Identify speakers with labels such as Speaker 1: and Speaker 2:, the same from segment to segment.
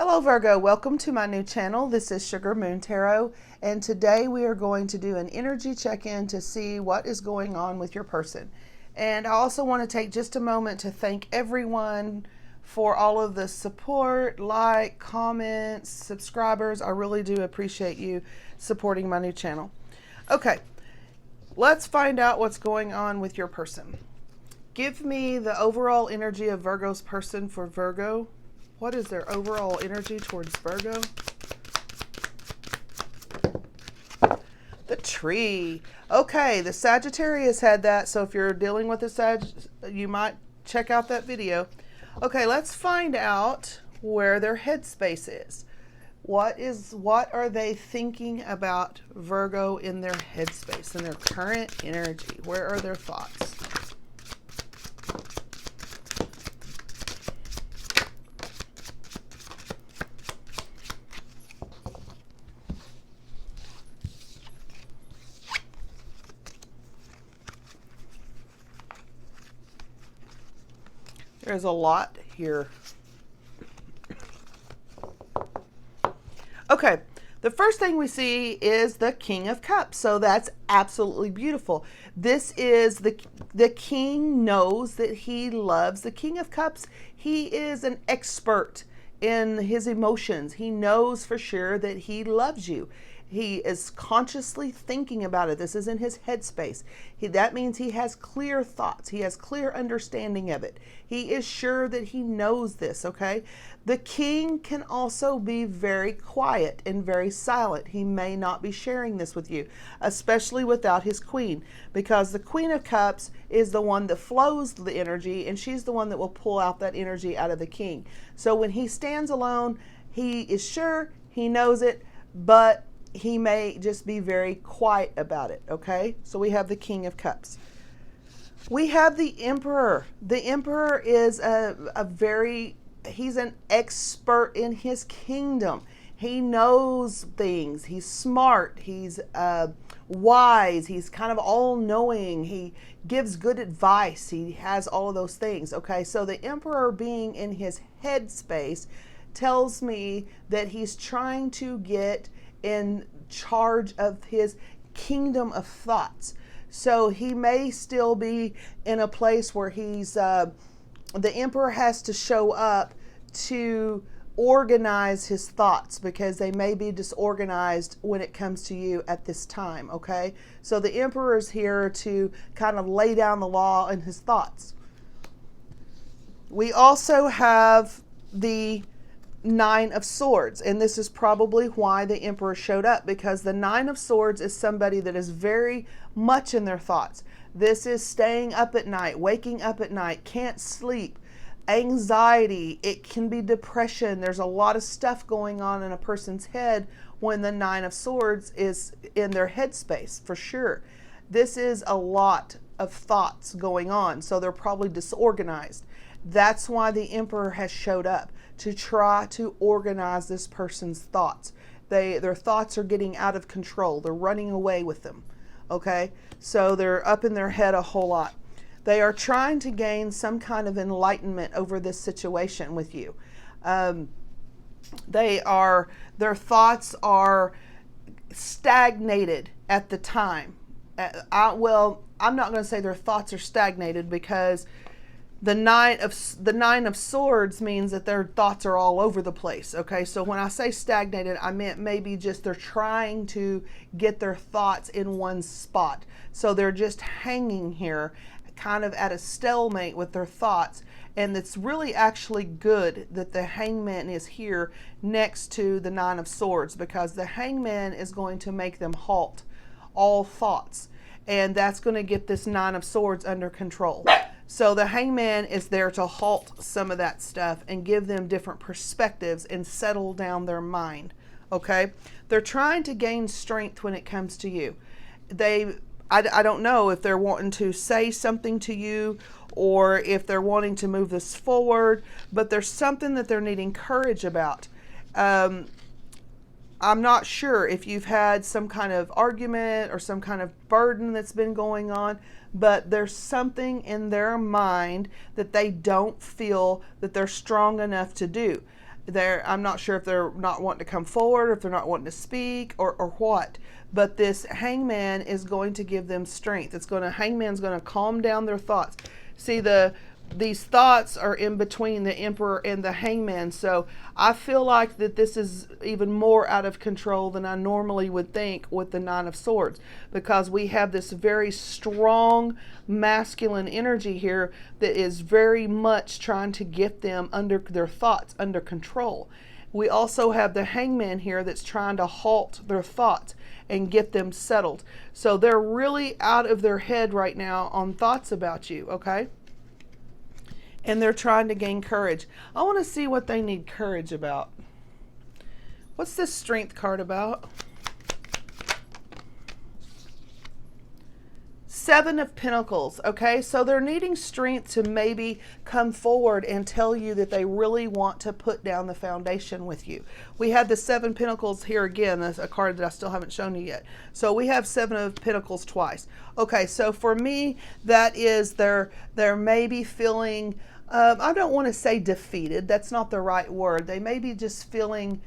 Speaker 1: Hello Virgo, welcome to my new channel. This is Sugar Moon Tarot, and today we are going to do an energy check-in to see what is going on with your person. And I also want to take just a moment to thank everyone for all of the support, like, comments, subscribers. I really do appreciate you supporting my new channel. Okay, let's find out what's going on with your person. Give me the overall energy of Virgo's person for Virgo. What is their overall energy towards Virgo? The Tree. Okay, the Sagittarius had that, so if you're dealing with a Sag, you might check out that video. Okay, let's find out where their headspace is. What are they thinking about Virgo in their headspace, in their current energy? Where are their thoughts? There's a lot here. Okay, the first thing we see is the King of Cups. So that's absolutely beautiful. This is the king knows that he loves the King of Cups. He is an expert in his emotions. He knows for sure that he loves you. He is consciously thinking about it. This is in his headspace. That means he has clear thoughts. He has clear understanding of it. He is sure that he knows this, okay? The king can also be very quiet and very silent. He may not be sharing this with you, especially without his queen, because the Queen of Cups is the one that flows the energy, and she's the one that will pull out that energy out of the king. So when he stands alone, he is sure, he knows it, but he may just be very quiet about it, okay? So we have the King of Cups. We have the Emperor. The Emperor is he's an expert in his kingdom. He knows things. He's smart. He's wise. He's kind of all-knowing. He gives good advice. He has all of those things, okay? So the Emperor being in his headspace tells me that he's trying to get in charge of his kingdom of thoughts. So he may still be in a place where he's the Emperor has to show up to organize his thoughts, because they may be disorganized when it comes to you at this time, okay? So the Emperor is here to kind of lay down the law in his thoughts. We also have the Nine of Swords, and this is probably why the Emperor showed up, because the Nine of Swords is somebody that is very much in their thoughts. This is staying up at night, waking up at night, can't sleep, anxiety. It can be depression. There's a lot of stuff going on in a person's head when the Nine of Swords is in their headspace, for sure. This is a lot of thoughts going on, so they're probably disorganized. That's why the Emperor has showed up, to try to organize this person's thoughts. Their thoughts are getting out of control. They're running away with them, okay? So they're up in their head a whole lot. They are trying to gain some kind of enlightenment over this situation with you. Their thoughts are stagnated at the time. I'm not going to say their thoughts are stagnated, because the nine of Swords means that their thoughts are all over the place, okay? So when I say stagnated, I meant maybe just they're trying to get their thoughts in one spot. So they're just hanging here, kind of at a stalemate with their thoughts. And it's really actually good that the Hangman is here next to the Nine of Swords, because the Hangman is going to make them halt all thoughts. And that's going to get this Nine of Swords under control. So the Hangman is there to halt some of that stuff and give them different perspectives and settle down their mind, okay? They're trying to gain strength when it comes to you. I don't know if they're wanting to say something to you or if they're wanting to move this forward, but there's something that they're needing courage about. I'm not sure if you've had some kind of argument or some kind of burden that's been going on, but there's something in their mind that they don't feel that they're strong enough to do. I'm not sure if they're not wanting to come forward, or if they're not wanting to speak, or what. But this hangman is going to give them strength. Hangman's going to calm down their thoughts. See, these thoughts are in between the emperor and the hangman. So I feel like that this is even more out of control than I normally would think with the Nine of Swords, because we have this very strong masculine energy here that is very much trying to get them under their thoughts under control. We also have the hangman here that's trying to halt their thoughts and get them settled. So they're really out of their head right now on thoughts about you, okay? And they're trying to gain courage. I want to see what they need courage about. What's this strength card about? Seven of Pentacles, okay? So they're needing strength to maybe come forward and tell you that they really want to put down the foundation with you. We had the Seven Pentacles here again, a card that I still haven't shown you yet. So we have Seven of Pentacles twice. Okay, so for me, that is they're maybe feeling, I don't want to say defeated. That's not the right word. They may be just feeling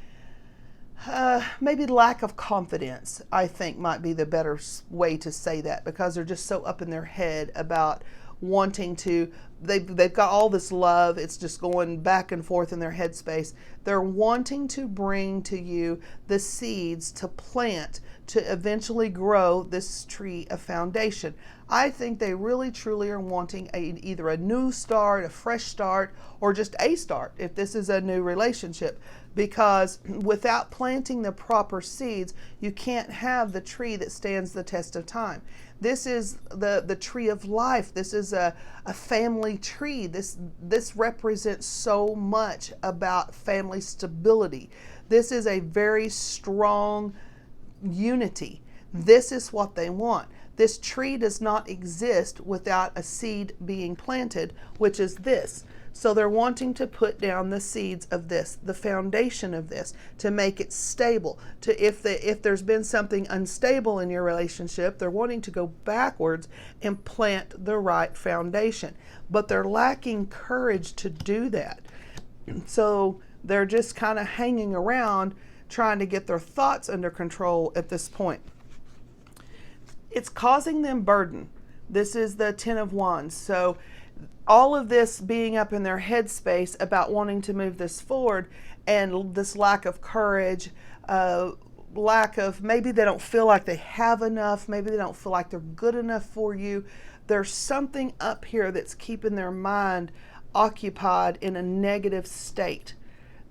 Speaker 1: maybe lack of confidence, I think might be the better way to say that, because they're just so up in their head about wanting to, they've got all this love, it's just going back and forth in their headspace. They're wanting to bring to you the seeds to plant to eventually grow this tree of foundation. I think they really truly are wanting either a new start, a fresh start, or just a start if this is a new relationship. Because without planting the proper seeds, you can't have the tree that stands the test of time. This is the tree of life. This is a family tree. This represents so much about family stability. This is a very strong unity. This is what they want. This tree does not exist without a seed being planted, which is this. So they're wanting to put down the seeds of this, the foundation of this, to make it stable. If there's been something unstable in your relationship, they're wanting to go backwards and plant the right foundation. But they're lacking courage to do that. So they're just kind of hanging around trying to get their thoughts under control at this point. It's causing them burden. This is the Ten of Wands. So all of this being up in their headspace about wanting to move this forward, and this lack of courage, lack of, maybe they don't feel like they have enough, maybe they don't feel like they're good enough for you. There's something up here that's keeping their mind occupied in a negative state.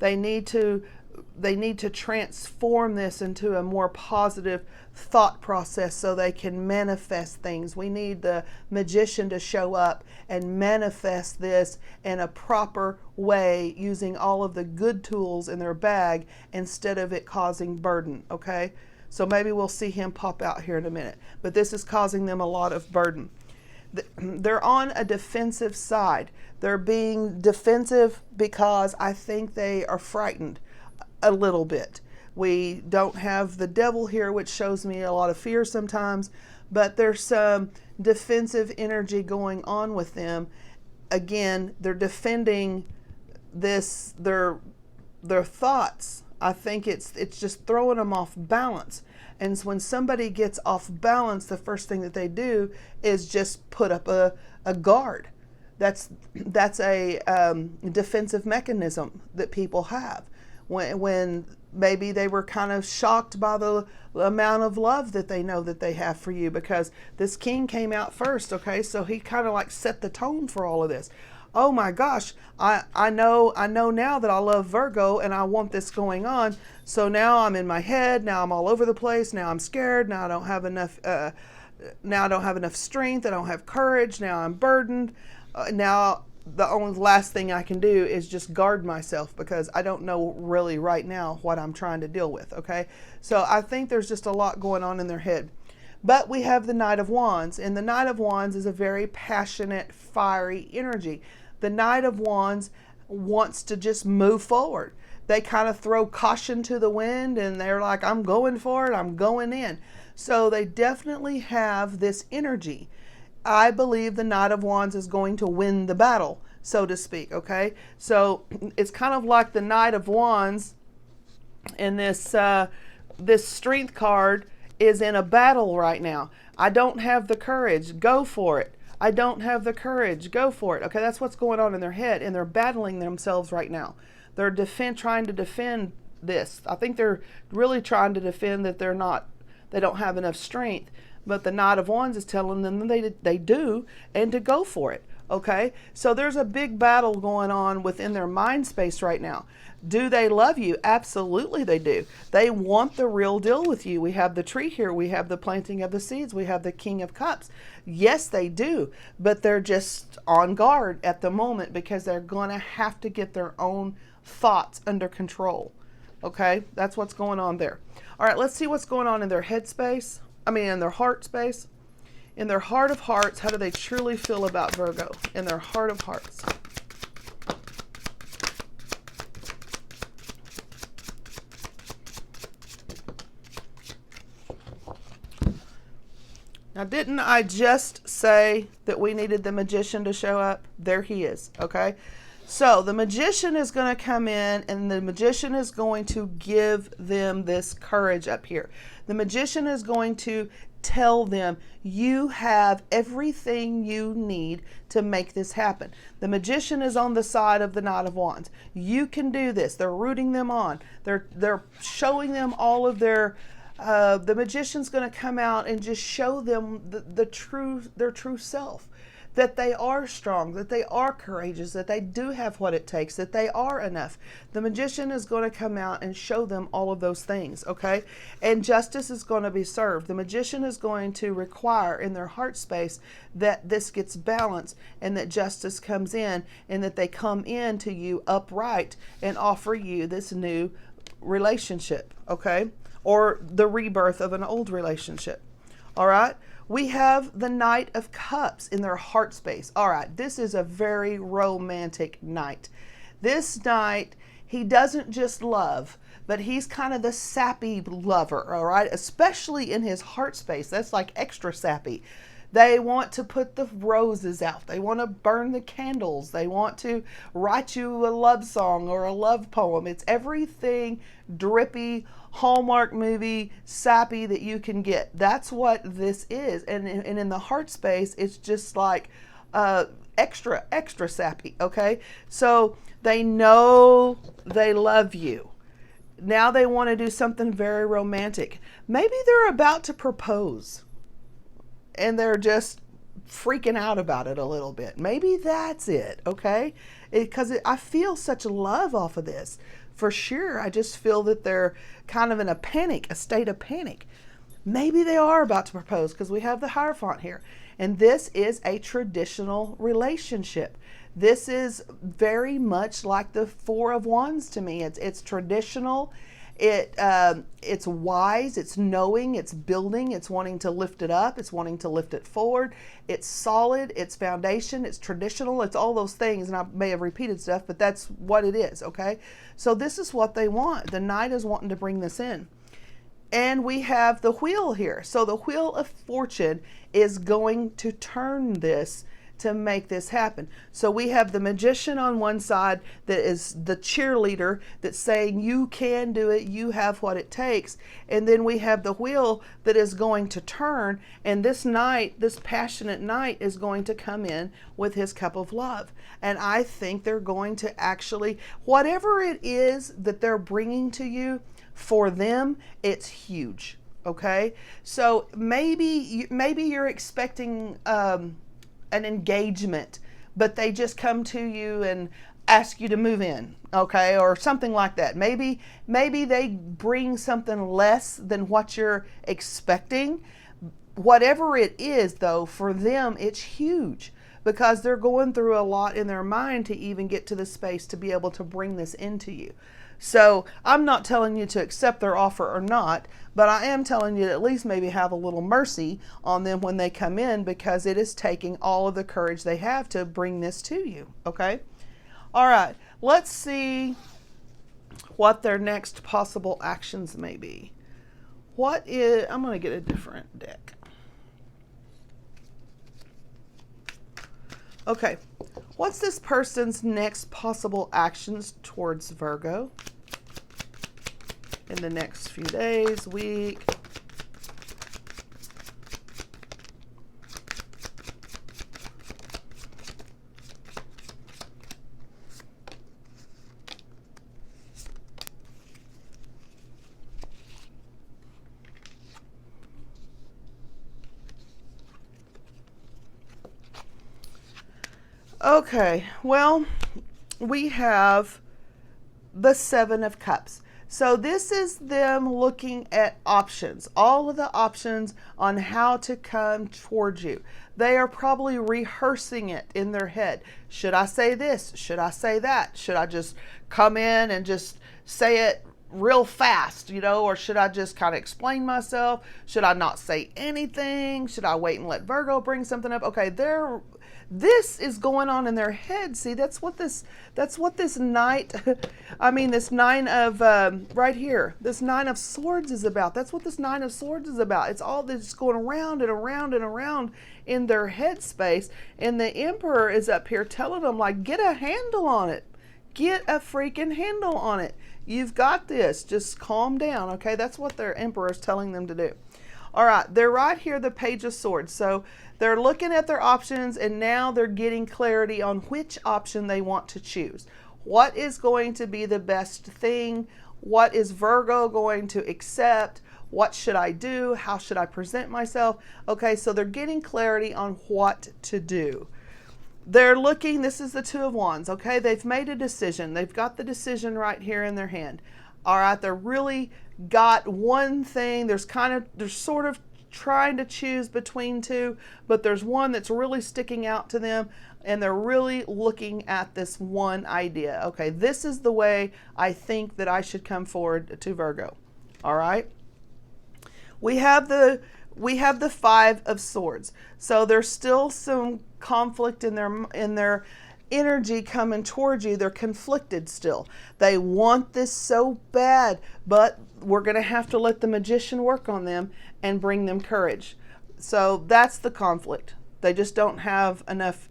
Speaker 1: They need to transform this into a more positive thought process so they can manifest things. We need the magician to show up and manifest this in a proper way using all of the good tools in their bag instead of it causing burden, okay? So maybe we'll see him pop out here in a minute. But this is causing them a lot of burden. They're on a defensive side. They're being defensive because I think they are frightened a little bit. We don't have the devil here, which shows me a lot of fear sometimes, but there's some defensive energy going on with them. Again, they're defending this, their thoughts. I think it's just throwing them off balance. And so when somebody gets off balance, the first thing that they do is just put up a guard. That's a defensive mechanism that people have. When maybe they were kind of shocked by the amount of love that they know that they have for you, because this king came out first, okay? So he kind of like set the tone for all of this. Oh my gosh, I know now that I love Virgo and I want this going on. So now I'm in my head, now I'm all over the place, now I'm scared, now I don't have enough strength, I don't have courage, now I'm burdened. Now the only last thing I can do is just guard myself because I don't know really right now what I'm trying to deal with, okay? So I think there's just a lot going on in their head. But we have the Knight of Wands, and the Knight of Wands is a very passionate, fiery energy. The Knight of Wands wants to just move forward. They kind of throw caution to the wind and they're like, I'm going for it, I'm going in. So they definitely have this energy. I believe the Knight of Wands is going to win the battle. so to speak, okay? So it's kind of like the Knight of Wands, and this Strength card is in a battle right now. I don't have the courage. Go for it. I don't have the courage. Go for it. Okay, that's what's going on in their head, and they're battling themselves right now. They're trying to defend this. I think they're really trying to defend that they don't have enough strength. But the Knight of Wands is telling them that they do, and to go for it. Okay, so there's a big battle going on within their mind space right now. Do they love you? Absolutely they do. They want the real deal with you. We have the tree here. We have the planting of the seeds. We have the King of Cups. Yes, they do. But they're just on guard at the moment because they're going to have to get their own thoughts under control. Okay, that's what's going on there. All right, let's see what's going on in their head space. In their heart space. In their heart of hearts, how do they truly feel about Virgo? In their heart of hearts. Now, didn't I just say that we needed the Magician to show up? There he is, okay? So the Magician is going to come in, and the Magician is going to give them this courage up here. The Magician is going to tell them, you have everything you need to make this happen. The Magician is on the side of the Knight of Wands. You can do this. They're rooting them on. They're showing them all of their... the Magician's going to come out and just show them their true self. That they are strong, that they are courageous, that they do have what it takes, that they are enough. The Magician is going to come out and show them all of those things, okay? And justice is going to be served. The Magician is going to require in their heart space that this gets balanced and that justice comes in and that they come in to you upright and offer you this new relationship, okay? Or the rebirth of an old relationship, all right? We have the Knight of Cups in their heart space. All right, this is a very romantic knight. This knight, he doesn't just love, but he's kind of the sappy lover, all right? Especially in his heart space. That's like extra sappy. They want to put the roses out. They want to burn the candles. They want to write you a love song or a love poem. It's everything drippy, Hallmark movie, sappy that you can get. That's what this is. And in the heart space, it's just like extra sappy, okay? So they know they love you. Now they want to do something very romantic. Maybe they're about to propose and they're just freaking out about it a little bit. Maybe that's it, okay? Because I feel such love off of this. For sure, I just feel that they're kind of in a state of panic. Maybe they are about to propose because we have the Hierophant here. And this is a traditional relationship. This is very much like the Four of Wands to me. It's traditional. It's wise, it's knowing, it's building, it's wanting to lift it up, it's wanting to lift it forward, it's solid, it's foundation, it's traditional, it's all those things, and I may have repeated stuff, but that's what it is, okay? So this is what they want. The Knight is wanting to bring this in. And we have the Wheel here. So the Wheel of Fortune is going to turn this to make this happen. So we have the Magician on one side that is the cheerleader that's saying you can do it, you have what it takes. And then we have the Wheel that is going to turn, and this knight, this passionate knight, is going to come in with his cup of love. And I think they're going to actually, whatever it is that they're bringing to you, for them, it's huge, okay? So maybe you're expecting an engagement, but they just come to you and ask you to move in, okay, or something like that. Maybe they bring something less than what you're expecting. Whatever it is, though, for them, it's huge because they're going through a lot in their mind to even get to the space to be able to bring this into you. So I'm not telling you to accept their offer or not, but I am telling you to at least maybe have a little mercy on them when they come in, because it is taking all of the courage they have to bring this to you, okay? All right, let's see what their next possible actions may be. I'm going to get a different deck. Okay, What's this person's next possible actions towards Virgo in the next few days, week? Okay, well, we have the Seven of Cups. So this is them looking at options, all of the options on how to come towards you. They are probably rehearsing it in their head. Should I say this? Should I say that? Should I just come in and just say it real fast, or should I just kind of explain myself? Should I not say anything? Should I wait and let Virgo bring something up? Okay, this is going on in their head. See, that's what this knight, this nine of, right here, this Nine of Swords is about. That's what this Nine of Swords is about. It's all this going around and around and around in their head space. And the Emperor is up here telling them, like, get a handle on it. Get a freaking handle on it. You've got this. Just calm down, okay? That's what their Emperor is telling them to do. All right, they're right here, the Page of Swords. So they're looking at their options, and now they're getting clarity on which option they want to choose. What is going to be the best thing? What is Virgo going to accept? What should I do? How should I present myself? Okay, so they're getting clarity on what to do. They're looking, this is the Two of Wands, okay? They've made a decision. They've got the decision right here in their hand. All right, they're really got one thing. They're sort of trying to choose between two, but there's one that's really sticking out to them, and they're really looking at this one idea. Okay, this is the way I think that I should come forward to Virgo. All right. We have the Five of Swords. So there's still some conflict in their energy coming towards you. They're conflicted still. They want this so bad, but we're going to have to let the Magician work on them and bring them courage. So that's the conflict. They just don't have enough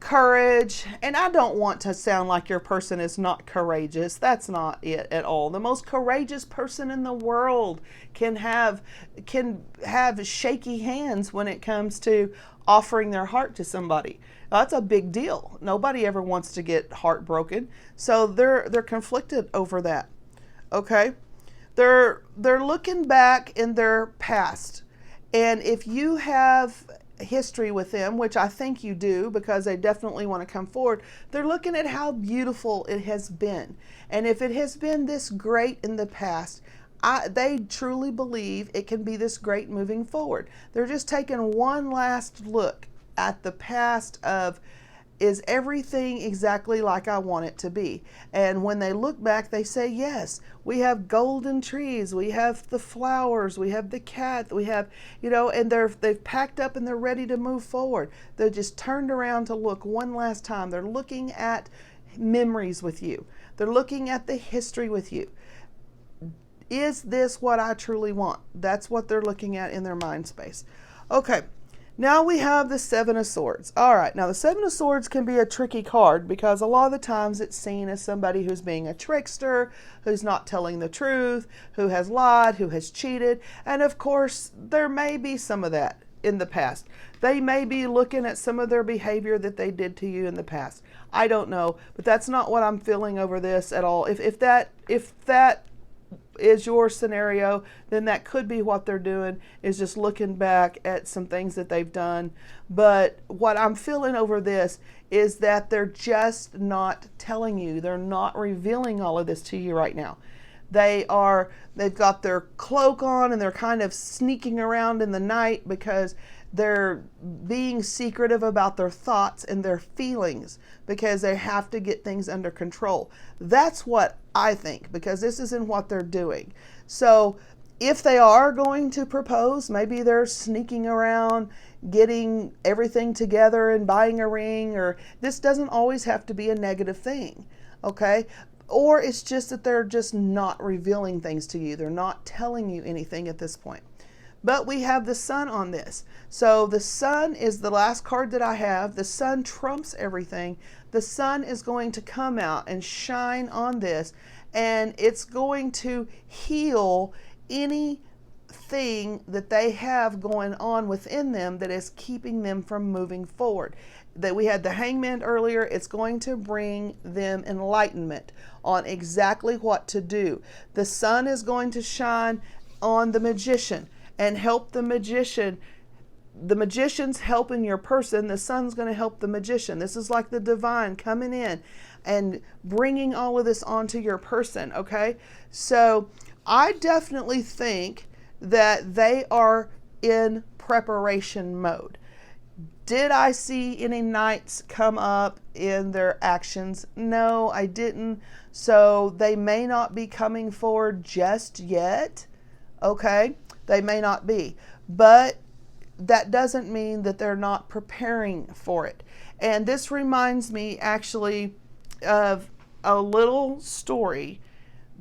Speaker 1: courage. And I don't want to sound like your person is not courageous. That's not it at all. The most courageous person in the world can have shaky hands when it comes to offering their heart to somebody. That's a big deal. Nobody ever wants to get heartbroken. So they're conflicted over that. Okay? They're looking back in their past. And if you have history with them, which I think you do because they definitely want to come forward, they're looking at how beautiful it has been. And if it has been this great in the past, they truly believe it can be this great moving forward. They're just taking one last look at the past of, is everything exactly like I want it to be? And when they look back, they say, yes, we have golden trees, we have the flowers, we have the cat, we have, and they've packed up and they're ready to move forward. They're just turned around to look one last time. They're looking at memories with you. They're looking at the history with you. Is this what I truly want? That's what they're looking at in their mind space. Okay. Now we have the Seven of Swords. All right, now the Seven of Swords can be a tricky card because a lot of the times it's seen as somebody who's being a trickster, who's not telling the truth, who has lied, who has cheated. And of course, there may be some of that in the past. They may be looking at some of their behavior that they did to you in the past. I don't know, but that's not what I'm feeling over this at all. If that is your scenario, then that could be what they're doing, is just looking back at some things that they've done. But what I'm feeling over this is that they're just not telling you. They're not revealing all of this to you right now. They've got their cloak on and they're kind of sneaking around in the night because they're being secretive about their thoughts and their feelings because they have to get things under control. That's what I think, because this isn't what they're doing. So if they are going to propose, maybe they're sneaking around, getting everything together and buying a ring, or this doesn't always have to be a negative thing, okay? Or it's just that they're just not revealing things to you. They're not telling you anything at this point. but we have the sun on this. So the sun is the last card that I have. The sun trumps everything. The sun is going to come out and shine on this, and it's going to heal anything that they have going on within them that is keeping them from moving forward. That we had the Hangman earlier. It's going to bring them enlightenment on exactly what to do. The sun is going to shine on the magician and help the magician. The magician's helping your person. The sun's going to help the magician. This is like the divine coming in and bringing all of this onto your person. Okay, so I definitely think that they are in preparation mode. Did I see any knights come up in their actions? No, I didn't. So they may not be coming forward just yet. Okay, they may not be, but that doesn't mean that they're not preparing for it. And this reminds me actually of a little story.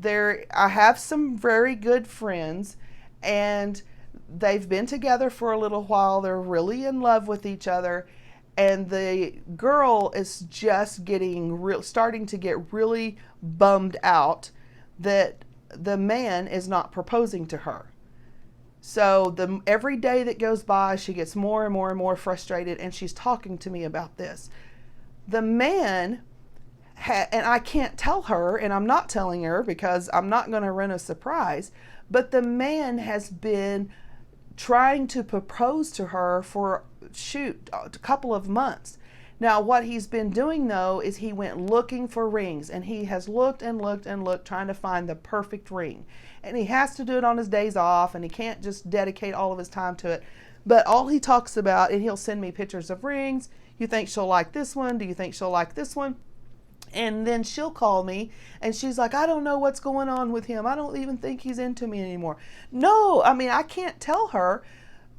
Speaker 1: I have some very good friends, and they've been together for a little while. They're really in love with each other, and the girl is just starting to get really bummed out that the man is not proposing to her. So every day that goes by, she gets more and more and more frustrated, and she's talking to me about this. The man, and I can't tell her, and I'm not telling her because I'm not going to ruin a surprise, but the man has been trying to propose to her for a couple of months. Now what he's been doing though is he went looking for rings, and he has looked and looked and looked trying to find the perfect ring, and he has to do it on his days off, and he can't just dedicate all of his time to it. But all he talks about, and he'll send me pictures of rings. You think she'll like this one? Do you think she'll like this one? And then she'll call me and she's like, I don't know what's going on with him. I don't even think he's into me anymore. No, I mean, I can't tell her,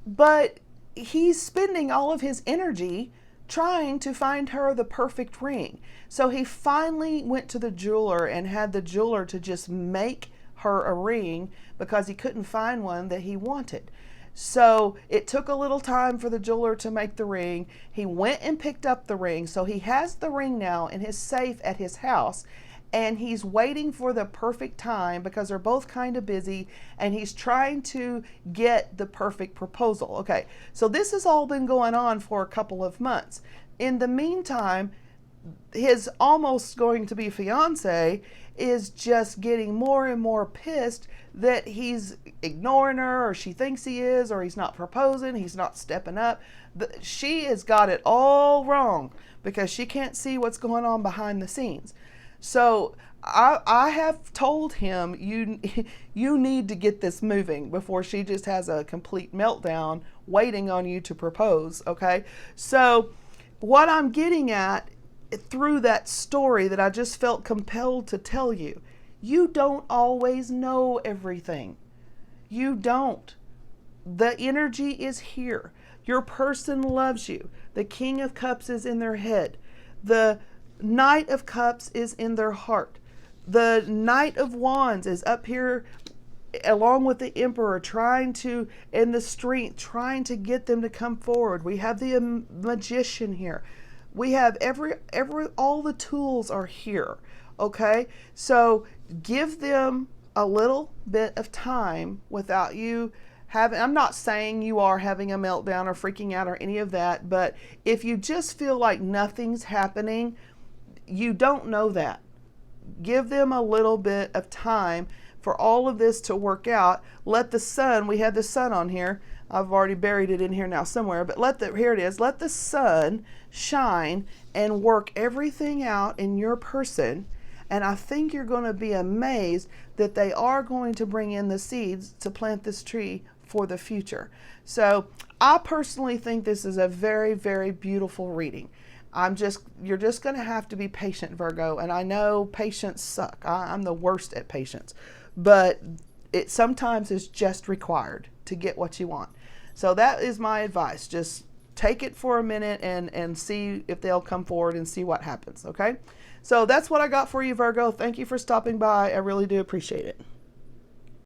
Speaker 1: but he's spending all of his energy trying to find her the perfect ring. So he finally went to the jeweler and had the jeweler to just make her a ring because he couldn't find one that he wanted. So it took a little time for the jeweler to make the ring. He went and picked up the ring. So he has the ring now in his safe at his house, and he's waiting for the perfect time because they're both kind of busy, and he's trying to get the perfect proposal. Okay, so this has all been going on for a couple of months. In the meantime, his almost going to be fiance is just getting more and more pissed that he's ignoring her, or she thinks he is, or he's not proposing, he's not stepping up. But she has got it all wrong because she can't see what's going on behind the scenes. So I have told him, you need to get this moving before she just has a complete meltdown waiting on you to propose. Okay, so what I'm getting at through that story that I just felt compelled to tell you, you don't always know everything. You don't. The energy is here. Your person loves you. The King of Cups is in their head. The Knight of Cups is in their heart. The Knight of Wands is up here along with the Emperor, trying to, in the strength, trying to get them to come forward. We have the Magician here. We have all the tools are here. Okay, so give them a little bit of time without you having, I'm not saying you are having a meltdown or freaking out or any of that, but if you just feel like nothing's happening, you don't know that. Give them a little bit of time for all of this to work out. Let the sun, we have the sun on here. I've already buried it in here now somewhere, but here it is. Let the sun shine and work everything out in your person. And I think you're going to be amazed that they are going to bring in the seeds to plant this tree for the future. So I personally think this is a very, very beautiful reading. You're just going to have to be patient, Virgo. And I know patience sucks. I'm the worst at patience, but it sometimes is just required to get what you want. So that is my advice. Just take it for a minute and see if they'll come forward and see what happens. Okay. So that's what I got for you, Virgo. Thank you for stopping by. I really do appreciate it.